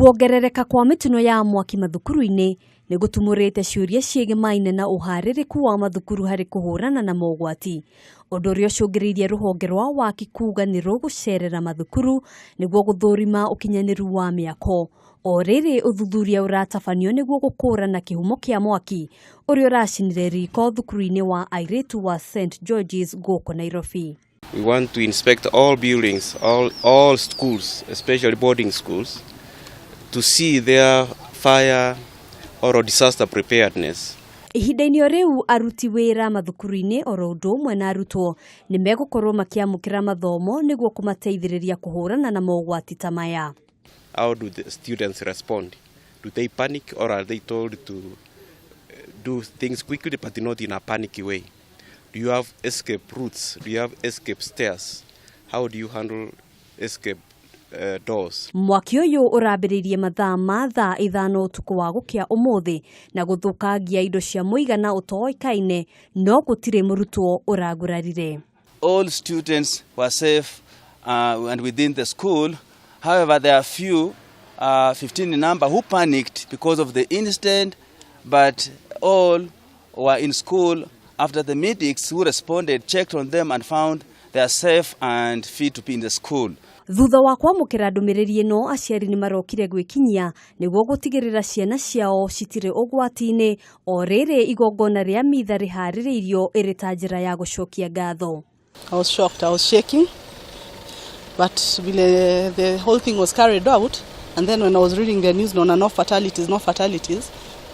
Kuongerereka kwa mitino ya mwaki mathukuru-ini ni gutumurite ciuria ciegemaine na uhaririku wa mathukuru hari kuhurana na mogwati. Undu uria ucungiriirie ruhonge rwa waki kuuga nirugucerera mathukuru niguo guthurima ukinyaniru wa miako. O riri uthuthuria uratabanio niguo gukurana kihumo kia mwaki uria uracinire riko thukuru-ini wa airitu wa St. George's guku Nairobi. We want to inspect all buildings, all schools, especially boarding schools, to see their fire or disaster preparedness. Ihinda-ini riu aruti wira mathukuru-ini oro undu umwe na arutwo ni megukorwo makiamukira mathomo niguo kumateithiriria kuhurana na mogwati ta maya. How do the students respond? Do they panic or are they told to do things quickly but not in a panicky way? Do you have escape routes? Do you have escape stairs? How do you handle escape doors? Mwaki uyu urambiririe mathaa ma thaa 5 utuku wa gukia umuthi na guthukangia indo cia muigana utoikaine no gutire murutwo uragurarire. All students were safe and within the school. However, there are few, 15 in number, who panicked because of the incident, but all were in school. After the medics who responded checked on them and found they are safe and fit to be in the school. Thutha wa kwamukira ndumiriri ino aciari ni marokire gwikinyia niguo gutigirira ciana ciao citire ugwati-ini o riri igongona ria mitha rihaririirio iri ta njira ya gucokia ngatho. I was shocked, I was shaking, but the whole thing was carried out, and then when I was reading the news, no fatalities,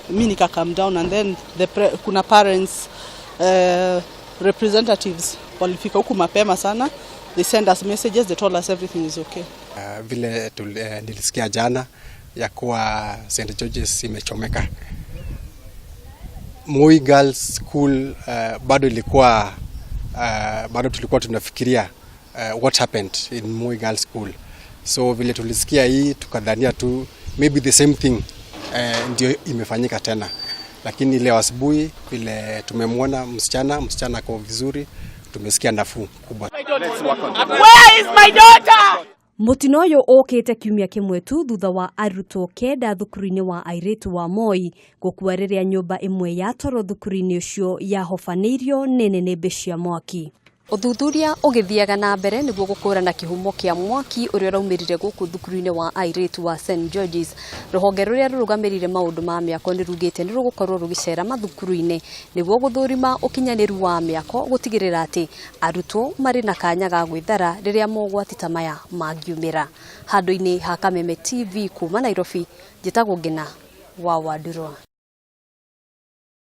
mi nika calm down, and then kuna parents, representatives walifika huku mapema sana. They send us messages, they told us everything is okay. Vile nilisikia jana ya kuwa St. George's imechomeka. Moi Girls School bado tulikuwa tunafikiria what happened in Moi Girls School. So vile tulisikia hii tukadhania tu maybe the same thing ndio imefanyika tena. Lakini leo asubuhi vile tumemwona msichana kwa vizuri, tumesikia nafuu kubwa. Where is my daughter? Mutino-ini ukite kiumia kimwe tu thutha wa airtu kenda thukuru-ini wa airitu wa Moi gukua riria nyumba imwe ya toro thukuru-ini ucio yahobanirio nene ni cia mwaki. Uthuthuria ugithiaga na mbere niguo gukurana kihumo kia mwaki uria raumirire guku thukuru-ini wa airitu wa St. George's. Ruhonge ruria rurugamirire maundu ma miako nirugite nirugukorwo rugicera mathukuru-ini niguo guthurima ukinyaniru wa miako gutigirira ati arutwo mari na kanya ga gwithara riria mogwati ta maya mangiumira. Handu-ini ha Kameme TV kuma Nairobi, njitagwo Ngina wa Wadurwa.